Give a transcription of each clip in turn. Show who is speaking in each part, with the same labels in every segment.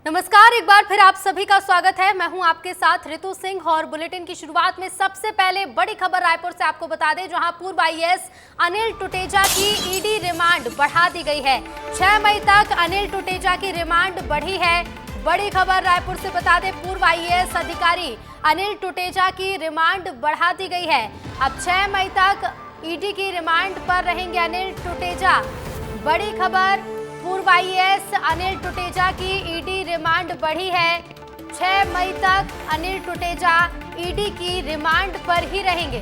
Speaker 1: नमस्कार, एक बार फिर आप सभी का स्वागत है। मैं हूं आपके साथ ऋतु सिंह और बुलेटिन की शुरुआत में सबसे पहले बड़ी खबर रायपुर से आपको बता दें, जहां पूर्व आईएएस अनिल टुटेजा की ईडी रिमांड बढ़ा दी गई है। 6 मई तक अनिल टुटेजा की रिमांड बढ़ी है। बड़ी खबर रायपुर से बता दें, पूर्व आईएएस अधिकारी अनिल टुटेजा की रिमांड बढ़ा दी गई है। अब 6 मई तक ईडी की रिमांड पर रहेंगे अनिल टुटेजा। बड़ी खबर, पूर्व आईएएस अनिल टुटेजा की ईडी रिमांड बढ़ी है। 6 मई तक अनिल टुटेजा ईडी की रिमांड पर ही रहेंगे।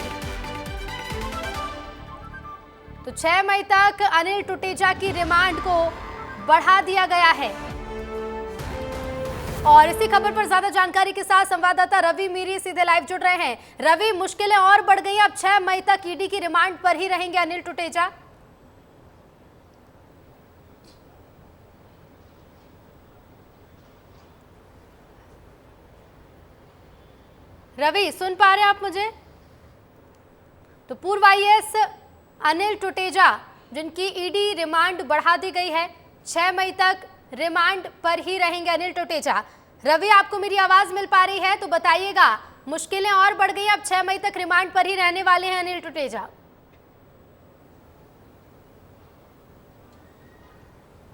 Speaker 1: तो 6 मई तक अनिल टुटेजा की रिमांड को बढ़ा दिया गया है। और इसी खबर पर ज्यादा जानकारी के साथ संवाददाता रवि मीरी सीधे लाइव जुड़ रहे हैं। रवि, मुश्किलें और बढ़ गई, अब 6 मई तक ईडी की रिमांड पर ही रहेंगे अनिल टुटेजा। रवि, सुन पा रहे हैं आप मुझे? तो पूर्व आईएएस अनिल टुटेजा, जिनकी ईडी रिमांड बढ़ा दी गई है, 6 मई तक रिमांड पर ही रहेंगे अनिल टुटेजा। रवि, आपको मेरी आवाज मिल पा रही है तो बताइएगा, मुश्किलें और बढ़ गई, अब 6 मई तक रिमांड पर ही रहने वाले हैं अनिल टुटेजा।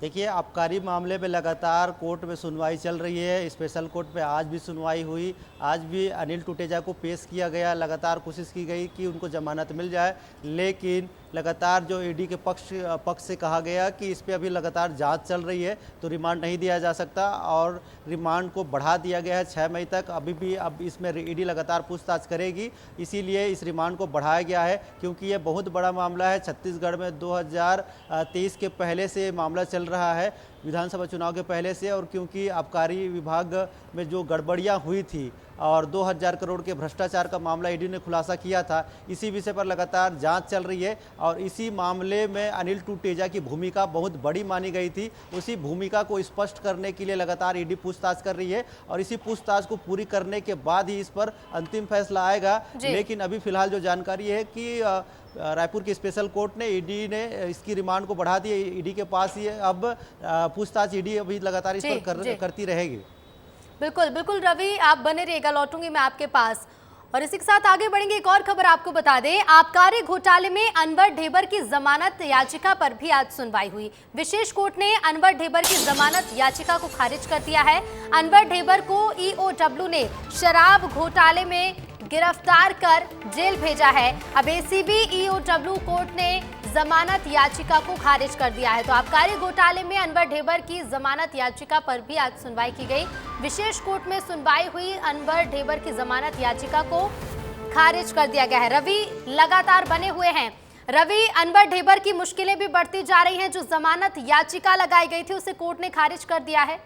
Speaker 2: देखिए, आबकारी मामले में लगातार कोर्ट में सुनवाई चल रही है। स्पेशल कोर्ट में आज भी सुनवाई हुई। आज भी अनिल टुटेजा को पेश किया गया। लगातार कोशिश की गई कि उनको जमानत मिल जाए, लेकिन लगातार जो ईडी के पक्ष से कहा गया कि इस पे अभी लगातार जांच चल रही है, तो रिमांड नहीं दिया जा सकता और रिमांड को बढ़ा दिया गया है 6 मई तक। अभी भी अब इसमें ईडी लगातार पूछताछ करेगी, इसीलिए इस रिमांड को बढ़ाया गया है, क्योंकि ये बहुत बड़ा मामला है। छत्तीसगढ़ में 2023 के पहले से मामला चल रहा है, विधानसभा चुनाव के पहले से, और क्योंकि आबकारी विभाग में जो गड़बड़ियां हुई थी और 2000 करोड़ के भ्रष्टाचार का मामला ईडी ने खुलासा किया था, इसी विषय पर लगातार जांच चल रही है और इसी मामले में अनिल टुटेजा की भूमिका बहुत बड़ी मानी गई थी। उसी भूमिका को स्पष्ट करने के लिए लगातार ईडी पूछताछ कर रही है और इसी पूछताछ को पूरी करने के बाद ही इस पर अंतिम फैसला आएगा। लेकिन अभी फिलहाल जो जानकारी है कि रायपुर की स्पेशल कोर्ट ने ईडी ने इसकी रिमांड को बढ़ा दी। ईडी के पास ही अब पूछताछ ईडी अभी लगातार इस पर करती रहेगी।
Speaker 1: बिल्कुल बिल्कुल रवि, आप बने रहिएगा, लौटूंगी मैं आपके पास। और इसी के साथ आगे बढ़ेंगे। एक और खबर आपको बता दें, आबकारी घोटाले में अनवर ढेबर की जमानत याचिका पर भी आज सुनवाई हुई। विशेष कोर्ट ने अनवर ढेबर की जमानत याचिका को खारिज कर दिया है। अनवर ढेबर को ईओडब्ल्यू ने शराब घोटाले में गिरफ्तार कर जेल भेजा है। अब एसीबी ईओडब्ल्यू कोर्ट ने जमानत याचिका को खारिज कर दिया है। तो आबकारी घोटाले में अनवर ढेबर की जमानत याचिका पर भी आज सुनवाई की गई। विशेष कोर्ट में सुनवाई हुई, अनवर ढेबर की जमानत याचिका को खारिज कर दिया गया है। रवि लगातार बने हुए हैं। रवि, अनवर ढेबर की मुश्किलें भी बढ़ती जा रही हैं। जो जमानत याचिका लगाई गई थी उसे कोर्ट ने खारिज कर दिया है।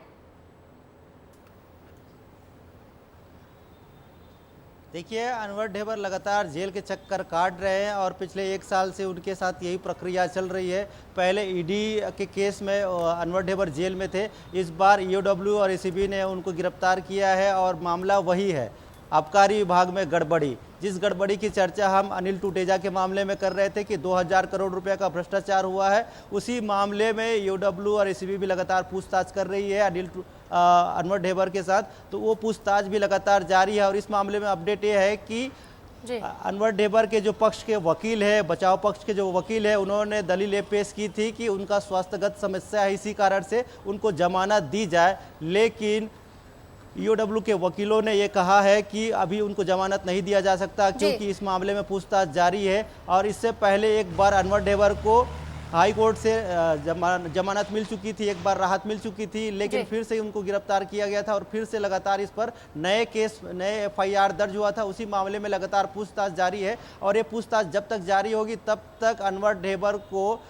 Speaker 2: देखिए, अनवर ढेबर लगातार जेल के चक्कर काट रहे हैं और पिछले 1 साल से उनके साथ यही प्रक्रिया चल रही है। पहले ईडी के केस में अनवर ढेबर जेल में थे, इस बार ईओडब्ल्यू और एसीबी ने उनको गिरफ्तार किया है और मामला वही है, आबकारी विभाग में गड़बड़ी। जिस गड़बड़ी की चर्चा हम अनिल टुटेजा के मामले में कर रहे थे कि 2000 करोड़ रुपए का भ्रष्टाचार हुआ है, उसी मामले में ईओडब्ल्यू और एसीबी भी लगातार पूछताछ कर रही है अनवर ढेबर के साथ। तो वो पूछताछ भी लगातार जारी है और इस मामले में अपडेट ये है कि अनवर ढेबर के जो पक्ष के वकील है, बचाव पक्ष के जो वकील है, उन्होंने दलीलें पेश की थी कि उनका स्वास्थ्यगत समस्या है, इसी कारण से उनको जमानत दी जाए। लेकिन ईओडब्ल्यू के वकीलों ने ये कहा है कि अभी उनको जमानत नहीं दिया जा सकता, क्योंकि इस मामले में पूछताछ जारी है। और इससे पहले एक बार अनवर ढेबर को हाई कोर्ट से जमानत मिल चुकी थी, एक बार राहत मिल चुकी थी, लेकिन फिर से उनको गिरफ्तार किया गया था और फिर से लगातार इस पर नए एफआईआर दर्ज हुआ था। उसी मामले में लगातार पूछताछ जारी है और ये पूछताछ जब तक जारी होगी तब तक अनवर ढेबर को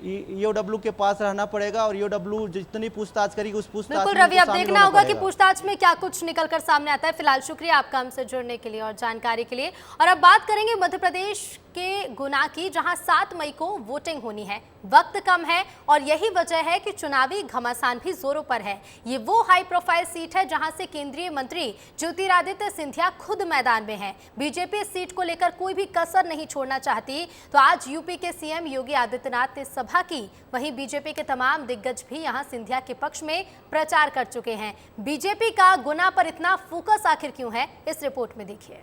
Speaker 2: ईओडब्ल्यू के पास रहना पड़ेगा और ईओडब्ल्यू जितनी पूछताछ करेगी उस पूछताछ
Speaker 1: बिल्कुल रवि, अब देखना होगा कि पूछताछ में क्या कुछ निकल कर सामने आता है। फिलहाल शुक्रिया आपका हमसे जुड़ने के लिए और जानकारी के लिए। और अब बात करेंगे मध्य प्रदेश के गुना की, जहां 7 मई को वोटिंग होनी है। वक्त कम है और यही वजह है कि चुनावी घमासान भी जोरों पर है। ये वो हाई प्रोफाइल सीट है जहां से केंद्रीय मंत्री ज्योतिरादित्य सिंधिया खुद मैदान में हैं। बीजेपी इस सीट को लेकर कोई भी कसर नहीं छोड़ना चाहती, तो आज यूपी के सीएम योगी आदित्यनाथ ने सभा की। वहीं बीजेपी के तमाम दिग्गज भी यहां सिंधिया के पक्ष में प्रचार कर चुके हैं। बीजेपी का गुना पर इतना फोकस आखिर क्यों है, इस रिपोर्ट में देखिए।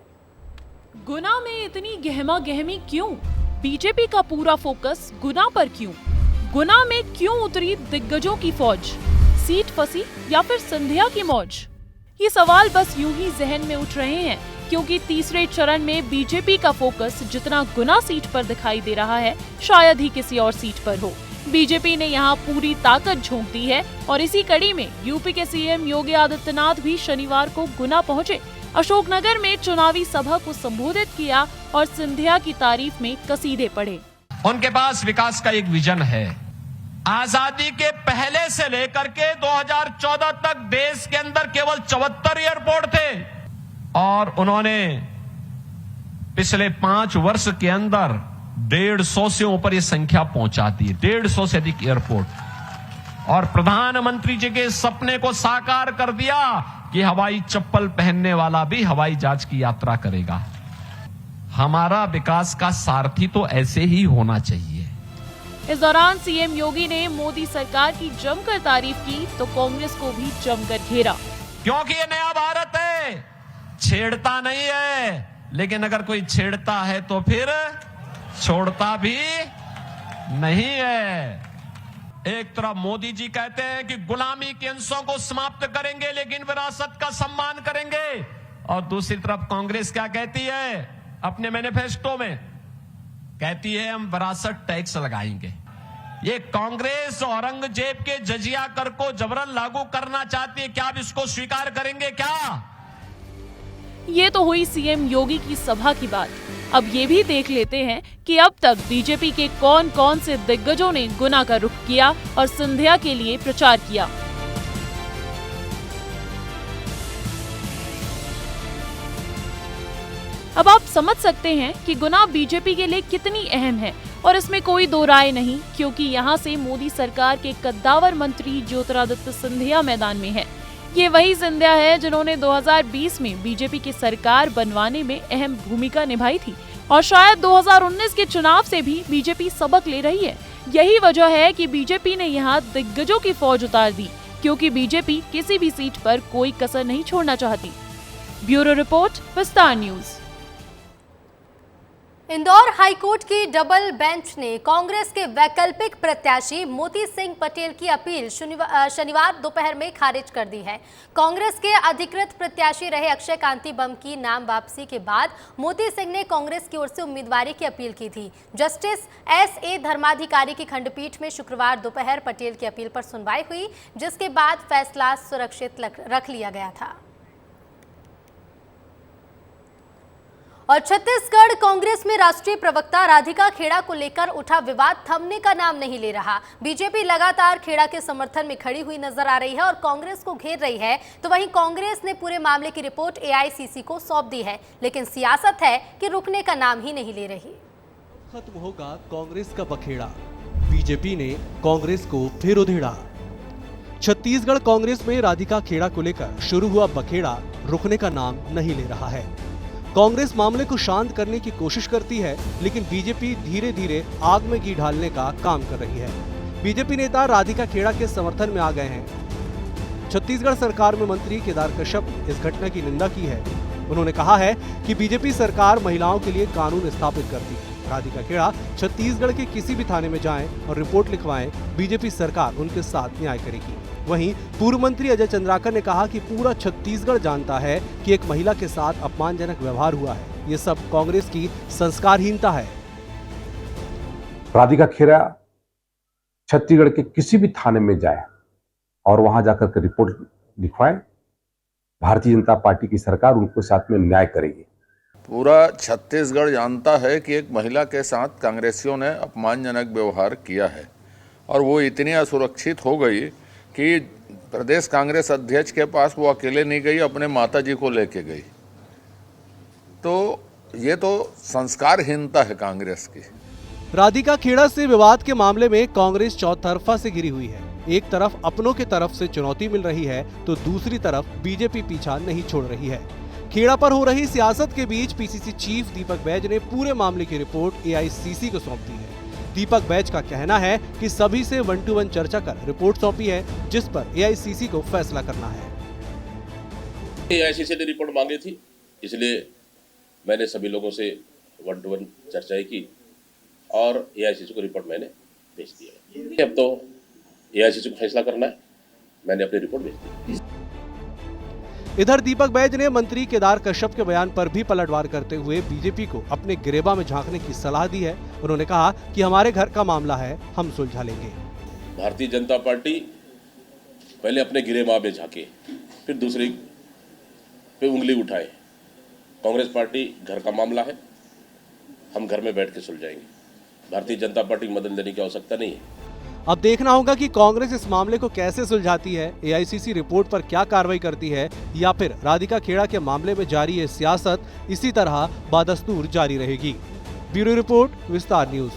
Speaker 3: गुना में इतनी गहमा गहमी क्यों? बीजेपी का पूरा फोकस गुना पर क्यों? गुना में क्यों उतरी दिग्गजों की फौज? सीट फंसी या फिर सिंधिया की मौज? ये सवाल बस यूं ही जहन में उठ रहे हैं, क्योंकि तीसरे चरण में बीजेपी का फोकस जितना गुना सीट पर दिखाई दे रहा है, शायद ही किसी और सीट पर हो। बीजेपी ने यहाँ पूरी ताकत झोंक दी है और इसी कड़ी में यूपी के सीएम योगी आदित्यनाथ भी शनिवार को गुना पहुंचे। अशोकनगर में चुनावी सभा को संबोधित किया और सिंधिया की तारीफ में कसीदे पढ़े।
Speaker 4: उनके पास विकास का एक विजन है। आजादी के पहले से लेकर के 2014 तक देश के अंदर केवल 74 एयरपोर्ट थे और उन्होंने पिछले 5 वर्ष के अंदर 150 से ऊपर ये संख्या पहुंचा दी। 150 से अधिक एयरपोर्ट और प्रधानमंत्री जी के सपने को साकार कर दिया कि हवाई चप्पल पहनने वाला भी हवाई जहाज की यात्रा करेगा। हमारा विकास का सारथी तो ऐसे ही होना चाहिए।
Speaker 3: इस दौरान सीएम योगी ने मोदी सरकार की जमकर तारीफ की तो कांग्रेस को भी जमकर घेरा,
Speaker 4: क्योंकि ये नया भारत है, छेड़ता नहीं है, लेकिन अगर कोई छेड़ता है तो फिर छोड़ता भी नहीं है। एक तरफ मोदी जी कहते हैं कि गुलामी के अंशों को समाप्त करेंगे लेकिन विरासत का सम्मान करेंगे, और दूसरी तरफ कांग्रेस क्या कहती है अपने मैनिफेस्टो में? कहती है हम विरासत टैक्स लगाएंगे। ये कांग्रेस औरंगजेब के जजिया कर को जबरन लागू करना चाहती है। क्या आप इसको स्वीकार करेंगे क्या?
Speaker 3: ये तो हुई सीएम योगी की सभा की बात। अब ये भी देख लेते हैं कि अब तक बीजेपी के कौन कौन से दिग्गजों ने गुना का रुख किया और सिंधिया के लिए प्रचार किया। अब आप समझ सकते हैं कि गुना बीजेपी के लिए कितनी अहम है और इसमें कोई दो राय नहीं, क्योंकि यहाँ से मोदी सरकार के कद्दावर मंत्री ज्योतिरादित्य सिंधिया मैदान में है। ये वही सिंधिया है जिन्होंने 2020 में बीजेपी की सरकार बनवाने में अहम भूमिका निभाई थी और शायद 2019 के चुनाव से भी बीजेपी सबक ले रही है। यही वजह है कि बीजेपी ने यहाँ दिग्गजों की फौज उतार दी, क्योंकि बीजेपी किसी भी सीट पर कोई कसर नहीं छोड़ना चाहती। ब्यूरो रिपोर्ट, विस्तार न्यूज।
Speaker 1: इंदौर हाईकोर्ट की डबल बेंच ने कांग्रेस के वैकल्पिक प्रत्याशी मोती सिंह पटेल की अपील शनिवार दोपहर में खारिज कर दी है। कांग्रेस के अधिकृत प्रत्याशी रहे अक्षय कांति बम की नाम वापसी के बाद मोती सिंह ने कांग्रेस की ओर से उम्मीदवारी की अपील की थी। जस्टिस एस.ए. धर्माधिकारी की खंडपीठ में शुक्रवार दोपहर पटेल की अपील पर सुनवाई हुई, जिसके बाद फैसला सुरक्षित रख लिया गया था। और छत्तीसगढ़ कांग्रेस में राष्ट्रीय प्रवक्ता राधिका खेड़ा को लेकर उठा विवाद थमने का नाम नहीं ले रहा। बीजेपी लगातार खेड़ा के समर्थन में खड़ी हुई नजर आ रही है और कांग्रेस को घेर रही है, तो वहीं कांग्रेस ने पूरे मामले की रिपोर्ट एआईसीसी को सौंप दी है, लेकिन सियासत है कि रुकने का नाम ही नहीं ले रही।
Speaker 5: खत्म होगा कांग्रेस का बखेड़ा, बीजेपी ने कांग्रेस को फिर उधेड़ा। छत्तीसगढ़ कांग्रेस में राधिका खेड़ा को लेकर शुरू हुआ बखेड़ा रुकने का नाम नहीं ले रहा है। कांग्रेस मामले को शांत करने की कोशिश करती है, लेकिन बीजेपी धीरे धीरे आग में घी डालने का काम कर रही है। बीजेपी नेता राधिका खेड़ा के समर्थन में आ गए हैं। छत्तीसगढ़ सरकार में मंत्री केदार कश्यप ने इस घटना की निंदा की है। उन्होंने कहा है कि बीजेपी सरकार महिलाओं के लिए कानून स्थापित करती है। राधिका खेड़ा छत्तीसगढ़ के किसी भी थाने में जाएं और रिपोर्ट लिखवाएं, बीजेपी सरकार उनके साथ न्याय करेगी। वहीं पूर्व मंत्री अजय चंद्राकर ने कहा कि पूरा छत्तीसगढ़ जानता है कि एक महिला के साथ अपमानजनक व्यवहार हुआ है। ये सब कांग्रेस की संस्कारहीनता है।
Speaker 6: राधिका खेड़ा छत्तीसगढ़ के किसी भी थाने में जाए और वहां जाकर के रिपोर्ट लिखवाए, भारतीय जनता पार्टी की सरकार उनके साथ में न्याय करेगी।
Speaker 7: पूरा छत्तीसगढ़ जानता है कि एक महिला के साथ कांग्रेसियों ने अपमानजनक व्यवहार किया है और वो इतनी असुरक्षित हो गई कि प्रदेश कांग्रेस अध्यक्ष के पास वो अकेले नहीं गई, अपने माताजी को लेके गई। तो ये तो संस्कारहीनता है कांग्रेस की।
Speaker 5: राधिका खेड़ा से विवाद के मामले में कांग्रेस चौतरफा से घिरी हुई है। एक तरफ अपनों की तरफ से चुनौती मिल रही है तो दूसरी तरफ बीजेपी पीछा नहीं छोड़ रही है। खेड़ा पर हो रही सियासत के बीच पीसीसी चीफ दीपक बैज ने पूरे मामले की रिपोर्ट एआईसीसी को सौंप दी है। दीपक बैज का कहना है कि सभी से 1-to-1 चर्चा कर रिपोर्ट सौंपी है, जिस पर एआईसीसी को फैसला करना है।
Speaker 8: एआईसीसी ने रिपोर्ट मांगी थी, इसलिए मैंने सभी लोगों से 1-to-1 चर्चाएं की और एआईसीसी को रिपोर्ट मैंने भेज दिया। अब तो एआईसीसी को फैसला करना है, मैंने अपनी रिपोर्ट भेज दी।
Speaker 5: इधर दीपक बैज ने मंत्री केदार कश्यप के बयान पर भी पलटवार करते हुए बीजेपी को अपने गिरेबा में झांकने की सलाह दी है। उन्होंने कहा कि हमारे घर का मामला है, हम सुलझा लेंगे।
Speaker 8: भारतीय जनता पार्टी पहले अपने गिरेबा में झांके, फिर दूसरी पे उंगली उठाए। कांग्रेस पार्टी घर का मामला है, हम घर में बैठ के सुलझाएंगे। भारतीय जनता पार्टी की मदद लेने की आवश्यकता नहीं है।
Speaker 5: अब देखना होगा कि कांग्रेस इस मामले को कैसे सुलझाती है, एआईसीसी रिपोर्ट पर क्या कार्रवाई करती है, या फिर राधिका खेड़ा के मामले में जारी ये सियासत इसी तरह बादस्तूर जारी रहेगी। ब्यूरो रिपोर्ट, विस्तार न्यूज।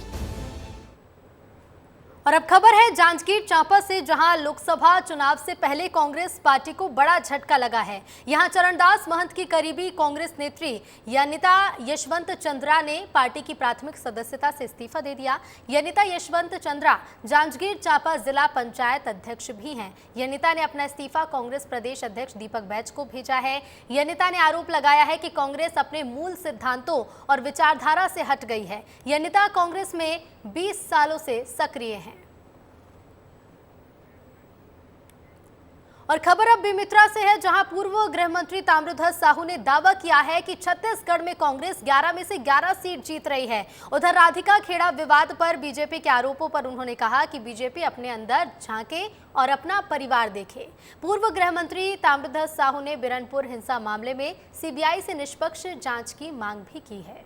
Speaker 1: और अब खबर है जांजगीर चांपा से, जहां लोकसभा चुनाव से पहले कांग्रेस पार्टी को बड़ा झटका लगा है। यहां चरणदास महंत की करीबी कांग्रेस नेत्री यनिता यशवंत चंद्रा ने पार्टी की प्राथमिक सदस्यता से इस्तीफा दे दिया। यनिता यशवंत चंद्रा जांजगीर चांपा जिला पंचायत अध्यक्ष भी हैं। यनिता ने अपना इस्तीफा कांग्रेस प्रदेश अध्यक्ष दीपक बैज को भेजा है। यनिता ने आरोप लगाया है कि कांग्रेस अपने मूल सिद्धांतों और विचारधारा से हट गई है। यनिता कांग्रेस में 20 सालों से सक्रिय हैं। और खबर अब बेमित्रा से है, जहां पूर्व गृह मंत्री ताम्रध्वज साहू ने दावा किया है कि छत्तीसगढ़ में कांग्रेस 11 में से 11 सीट जीत रही है। उधर राधिका खेड़ा विवाद पर बीजेपी के आरोपों पर उन्होंने कहा कि बीजेपी अपने अंदर झांके और अपना परिवार देखे। पूर्व गृह मंत्री ताम्रध्वज साहू ने बिरनपुर हिंसा मामले में सीबीआई से निष्पक्ष जांच की मांग भी की है।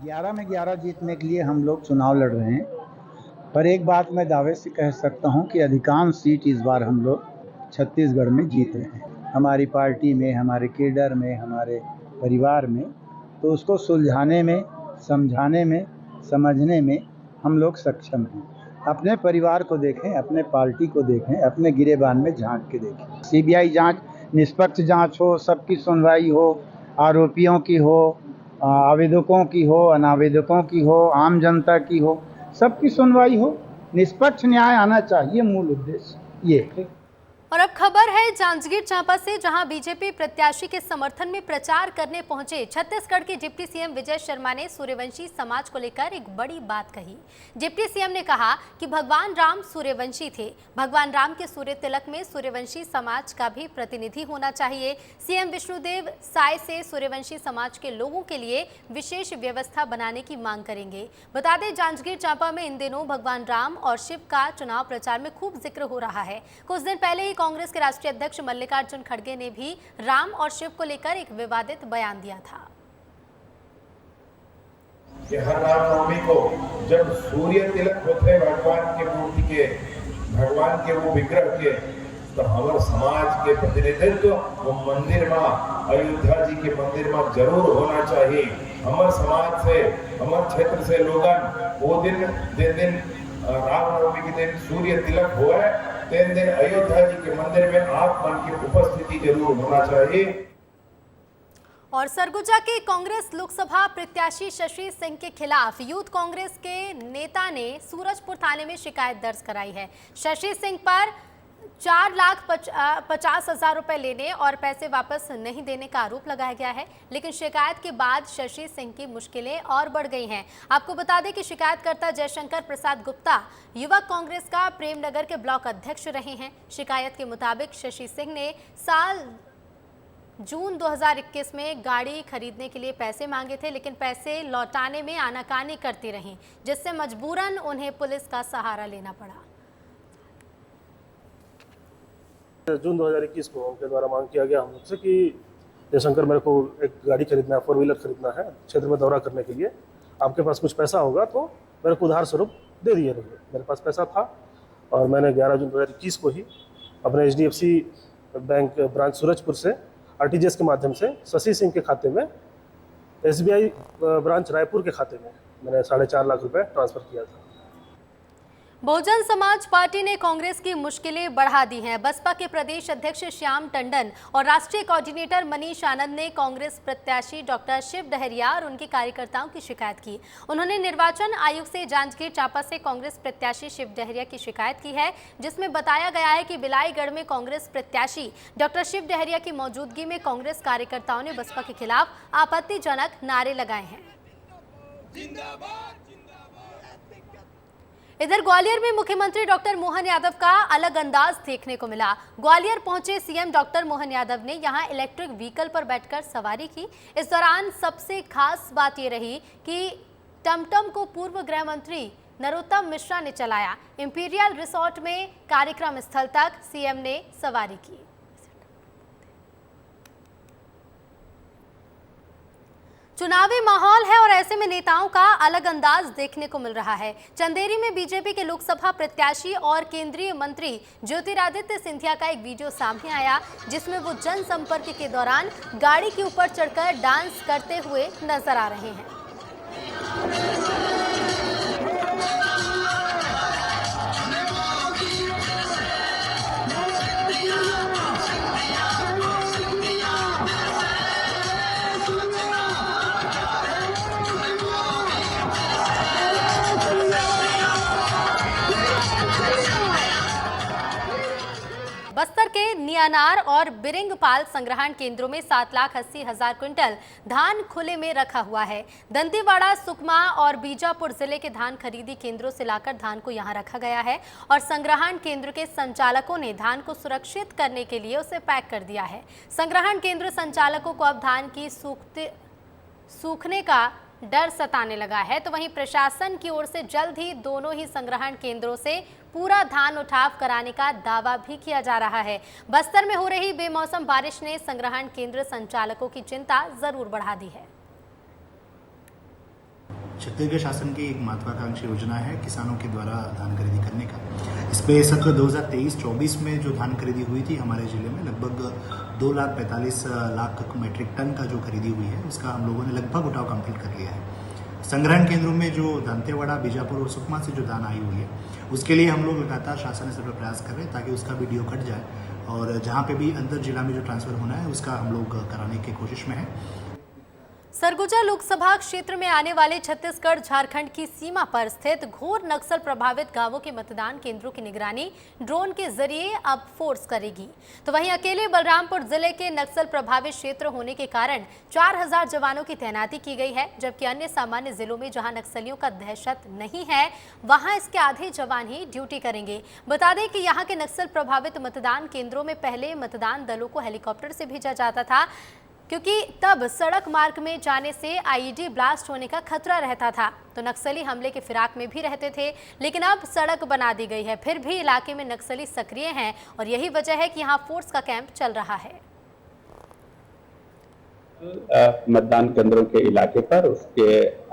Speaker 9: 11 में 11 जीतने के लिए हम लोग चुनाव लड़ रहे हैं, पर एक बात मैं दावे से कह सकता हूं कि अधिकांश सीट इस बार हम लोग छत्तीसगढ़ में जीत रहे हैं। हमारी पार्टी में, हमारे केडर में, हमारे परिवार में, तो उसको सुलझाने में, समझाने में, समझने में हम लोग सक्षम हैं। अपने परिवार को देखें, अपने पार्टी को देखें, अपने गिरेबान में झांक के देखें। सीबीआई जांच, निष्पक्ष जांच हो, सबकी सुनवाई हो, आरोपियों की हो, आवेदकों की हो, अनावेदकों की हो, आम जनता की हो, सबकी सुनवाई हो, निष्पक्ष न्याय आना चाहिए, मूल उद्देश्य ये।
Speaker 1: और अब खबर है जांजगीर चांपा से, जहां बीजेपी प्रत्याशी के समर्थन में प्रचार करने पहुंचे छत्तीसगढ़ के डिप्टी सीएम विजय शर्मा ने सूर्यवंशी समाज को लेकर एक बड़ी बात कही। डिप्टी सीएम ने कहा कि भगवान राम सूर्यवंशी थे, भगवान राम के सूर्य तिलक में सूर्यवंशी समाज का भी प्रतिनिधि होना चाहिए। सीएम विष्णुदेव साय से सूर्यवंशी समाज के लोगों के लिए विशेष व्यवस्था बनाने की मांग करेंगे। बता दें, जांजगीर चांपा में इन दिनों भगवान राम और शिव का चुनाव प्रचार में खूब जिक्र हो रहा है। कुछ दिन पहले ही कांग्रेस के राष्ट्रीय अध्यक्ष मल्लिकार्जुन खड़गे ने भी राम और शिव को लेकर एक विवादित बयान दिया था।
Speaker 10: कि हर रामनवमी को जब सूर्य तिलक होते हैं भगवान के मूर्ति के, भगवान के वो विग्रह के, तो हमारे समाज के प्रतिनिधित्व वो मंदिर में, अयोध्या जी के मंदिर में जरूर होना चाहिए। हमारे समाज से, हमारे क्षेत्र से लोगन वो दिन रामनवमी के दिन सूर्य तिलक हुआ है, तीन दिन अयोध्या जी के मंदिर में आप मन की उपस्थिति जरूर होना चाहिए।
Speaker 1: और सरगुजा के कांग्रेस लोकसभा प्रत्याशी शशि सिंह के खिलाफ यूथ कांग्रेस के नेता ने सूरजपुर थाने में शिकायत दर्ज कराई है। शशि सिंह पर 4,50,000 रुपए लेने और पैसे वापस नहीं देने का आरोप लगाया गया है, लेकिन शिकायत के बाद शशि सिंह की मुश्किलें और बढ़ गई हैं। आपको बता दें कि शिकायतकर्ता जयशंकर प्रसाद गुप्ता युवक कांग्रेस का प्रेमनगर के ब्लॉक अध्यक्ष रहे हैं। शिकायत के मुताबिक शशि सिंह ने जून 2021 में गाड़ी खरीदने के लिए पैसे मांगे थे, लेकिन पैसे लौटाने में आनाकानी करती रहीं, जिससे मजबूरन उन्हें पुलिस का सहारा लेना पड़ा।
Speaker 11: जून 2021 को उनके द्वारा मांग किया गया हम लोग से कि जयशंकर, मेरे को एक गाड़ी खरीदना है, 4 व्हीलर खरीदना है, क्षेत्र में दौरा करने के लिए आपके पास कुछ पैसा होगा तो मेरे को उधार स्वरूप दे दिए। मेरे पास पैसा था और मैंने 11 जून 2021 को ही अपने HDFC बैंक ब्रांच सूरजपुर से आरटीजीएस के माध्यम से शशि सिंह के खाते में एसबीआई ब्रांच रायपुर के खाते में मैंने 4.5 लाख रुपए ट्रांसफर किया था।
Speaker 1: बहुजन समाज पार्टी ने कांग्रेस की मुश्किलें बढ़ा दी हैं। बसपा के प्रदेश अध्यक्ष श्याम टंडन और राष्ट्रीय कोऑर्डिनेटर मनीष आनंद ने कांग्रेस प्रत्याशी डॉक्टर शिव डहरिया और उनके कार्यकर्ताओं की शिकायत की। उन्होंने निर्वाचन आयोग से जांजगीर चांपा से कांग्रेस प्रत्याशी शिव डहरिया की शिकायत की है, जिसमें बताया गया है कि बिलाईगढ़ में कांग्रेस प्रत्याशी डॉक्टर शिव डहरिया की मौजूदगी में कांग्रेस कार्यकर्ताओं ने बसपा के खिलाफ आपत्तिजनक नारे लगाए हैं। इधर ग्वालियर में मुख्यमंत्री डॉक्टर मोहन यादव का अलग अंदाज देखने को मिला। ग्वालियर पहुंचे सीएम डॉक्टर मोहन यादव ने यहां इलेक्ट्रिक व्हीकल पर बैठकर सवारी की। इस दौरान सबसे खास बात यह रही कि टमटम को पूर्व गृह मंत्री नरोत्तम मिश्रा ने चलाया। इंपीरियल रिसोर्ट में कार्यक्रम स्थल तक सीएम ने सवारी की। चुनावी माहौल है और ऐसे में नेताओं का अलग अंदाज देखने को मिल रहा है। चंदेरी में बीजेपी के लोकसभा प्रत्याशी और केंद्रीय मंत्री ज्योतिरादित्य सिंधिया का एक वीडियो सामने आया, जिसमें वो जनसंपर्क के दौरान गाड़ी के ऊपर चढ़कर डांस करते हुए नजर आ रहे हैं। बस्तर के नियानार और बिरिंगपाल संग्रहण केंद्रों में 7,80,000 क्विंटल धान खुले में रखा हुआ है। दंतेवाड़ा, सुकमा और बीजापुर जिले के धान खरीदी केंद्रों से लाकर धान को यहां रखा गया है और संग्रहण केंद्र के संचालकों ने धान को सुरक्षित करने के लिए उसे पैक कर दिया है। संग्रहण केंद्र संचालकों को अब धान की सूखने का डर सताने लगा है, तो वहीं प्रशासन की ओर से जल्द ही दोनों ही संग्रहण केंद्रों से पूरा धान उठाव कराने का दावा भी किया जा रहा है। बस्तर में हो रही बेमौसम बारिश ने संग्रहण केंद्र संचालकों की चिंता जरूर बढ़ा दी है।
Speaker 12: छत्तीसगढ़ शासन की एक महत्वाकांक्षी योजना है किसानों के द्वारा धान खरीदी करने का। इस पे सत्र 2023-24 में जो धान खरीदी हुई थी हमारे जिले में लगभग 2,45,00,000 मैट्रिक टन का जो खरीदी हुई है उसका हम लोगों ने लगभग उठाव कंप्लीट कर लिया है। संग्रहण केंद्रों में जो दंतेवाड़ा, बीजापुर और सुकमा से जो धान आई हुई है उसके लिए हम लोग लगातार शासन स्तर पर प्रयास कर रहे हैं ताकि उसका भी ड्यू कट जाए और जहाँ पे भी अंतर जिला में जो ट्रांसफर होना है उसका हम लोग कराने की कोशिश में है।
Speaker 1: सरगुजा लोकसभा क्षेत्र में आने वाले छत्तीसगढ़ झारखंड की सीमा पर स्थित घोर नक्सल प्रभावित गांवों के मतदान केंद्रों की निगरानी ड्रोन के जरिए अब फोर्स करेगी। तो वहीं अकेले बलरामपुर जिले के नक्सल प्रभावित क्षेत्र होने के कारण 4,000 जवानों की तैनाती की गई है, जबकि अन्य सामान्य जिलों में जहां नक्सलियों का दहशत नहीं है वहां इसके आधे जवान ही ड्यूटी करेंगे। बता दें कि यहां के नक्सल प्रभावित मतदान केंद्रों में पहले मतदान दलों को हेलीकॉप्टर से भेजा जाता था, क्योंकि तब सड़क मार्ग में जाने से आईईडी ब्लास्ट होने का खतरा रहता था, तो नक्सली हमले के फिराक में भी रहते थे। लेकिन अब सड़क बना दी गई है, फिर भी इलाके में नक्सली सक्रिय हैं और यही वजह है कि यहां फोर्स का कैंप चल रहा है।
Speaker 13: मतदान केंद्रों के इलाके पर, उसके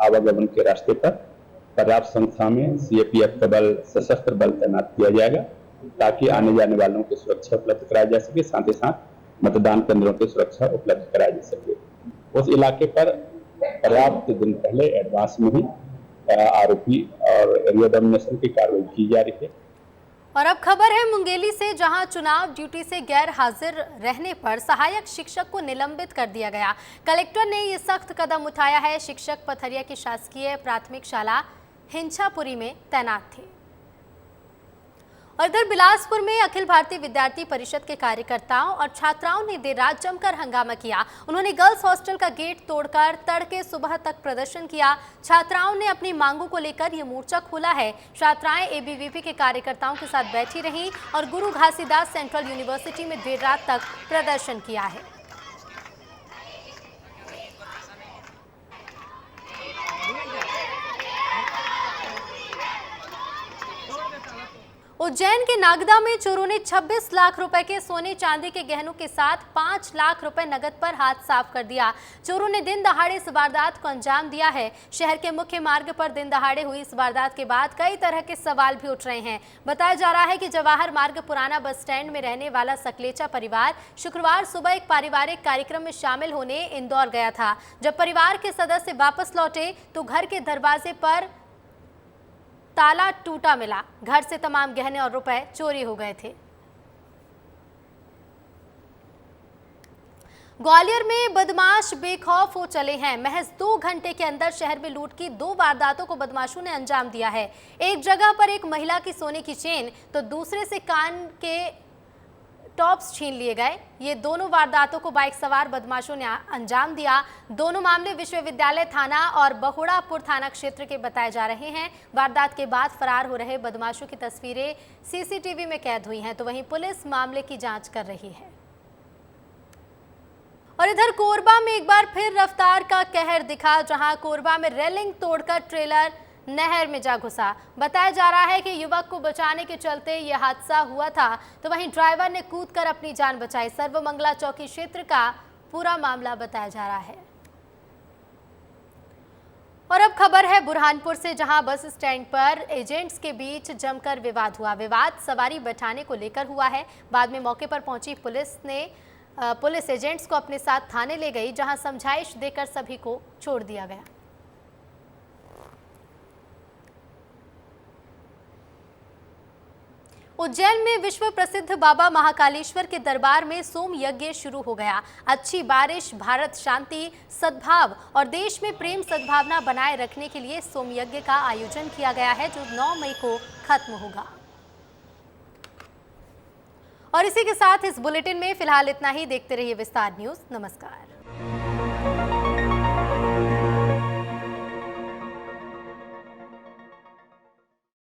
Speaker 13: आवागमन के रास्ते पर पर्याप्त संख्या में सीएपीएफ का बल, सशस्त्र बल तैनात किया जाएगा ताकि आने जाने वालों की सुरक्षा उपलब्ध कराई जा सके, साथ ही साथ मतदान केंद्रों की सुरक्षा उपलब्ध कराई जा सके। उस इलाके पर पर्याप्त दिन पहले एडवांस में ही आरोपी और एरिया डोमिनेशन की कार्रवाई की जा रही है।
Speaker 1: और अब खबर है मुंगेली से, जहां चुनाव ड्यूटी से गैर हाजिर रहने पर सहायक शिक्षक को निलंबित कर दिया गया। कलेक्टर ने ये सख्त कदम उठाया है। शिक्षक पथरिया की शासकीय प्राथमिक शाला हिंछापुरी में तैनात थे। और इधर बिलासपुर में अखिल भारतीय विद्यार्थी परिषद के कार्यकर्ताओं और छात्राओं ने देर रात जमकर हंगामा किया। उन्होंने गर्ल्स हॉस्टल का गेट तोड़कर तड़के सुबह तक प्रदर्शन किया। छात्राओं ने अपनी मांगों को लेकर यह मोर्चा खोला है। छात्राएं एबीवीपी के कार्यकर्ताओं के साथ बैठी रहीं और गुरु घासीदास सेंट्रल यूनिवर्सिटी में देर रात तक प्रदर्शन किया है। उज्जैन के नागदा में चोरों ने 26 लाख रुपए के सोने चांदी के गहनों के साथ 5 लाख रुपए नगद पर हाथ साफ कर दिया। चोरों ने दिन दहाड़े इस वारदात को अंजाम दिया है। शहर के मुख्य मार्ग पर दिन दहाड़े हुई इस वारदात के बाद कई तरह के सवाल भी उठ रहे हैं। बताया जा रहा है कि जवाहर मार्ग पुराना बस स्टैंड में रहने वाला सकलेचा परिवार शुक्रवार सुबह एक पारिवारिक कार्यक्रम में शामिल होने इंदौर गया था। जब परिवार के सदस्य वापस लौटे तो घर के दरवाजे पर ताला टूटा मिला। घर से तमाम गहने और रुपए चोरी हो गए थे। ग्वालियर में बदमाश बेखौफ हो चले हैं। महज 2 घंटे के अंदर शहर में लूट की 2 वारदातों को बदमाशों ने अंजाम दिया है। एक जगह पर एक महिला की सोने की चेन तो दूसरे से कान के टॉप्स छीन लिए गए। ये दोनों वारदातों को बाइक सवार बदमाशों ने अंजाम दिया। दोनों मामले विश्वविद्यालय थाना और बहुड़ापुर थाना क्षेत्र के बताए जा रहे हैं। वारदात के बाद फरार हो रहे बदमाशों की तस्वीरें सीसीटीवी में कैद हुई हैं, तो वहीं पुलिस मामले की जांच कर रही है। और इधर कोरबा में एक बार फिर रफ्तार का कहर दिखा, जहां कोरबा में रेलिंग तोड़कर ट्रेलर नहर में जा घुसा। बताया जा रहा है कि युवक को बचाने के चलते यह हादसा हुआ था, तो वहीं ड्राइवर ने कूदकर अपनी जान बचाई। सर्वमंगला चौकी क्षेत्र का पूरा मामला बताया जा रहा है। और अब खबर है बुरहानपुर से, जहां बस स्टैंड पर एजेंट्स के बीच जमकर विवाद हुआ। विवाद सवारी बैठाने को लेकर हुआ है। बाद में मौके पर पहुंची पुलिस एजेंट्स को अपने साथ थाने ले गई, जहां समझाइश देकर सभी को छोड़ दिया गया। उज्जैन में विश्व प्रसिद्ध बाबा महाकालेश्वर के दरबार में सोम यज्ञ शुरू हो गया। अच्छी बारिश, भारत शांति, सद्भाव और देश में प्रेम सद्भावना बनाए रखने के लिए सोम यज्ञ का आयोजन किया गया है, जो 9 मई को खत्म होगा। और इसी के साथ इस बुलेटिन में फिलहाल इतना ही। देखते रहिए विस्तार न्यूज़। नमस्कार।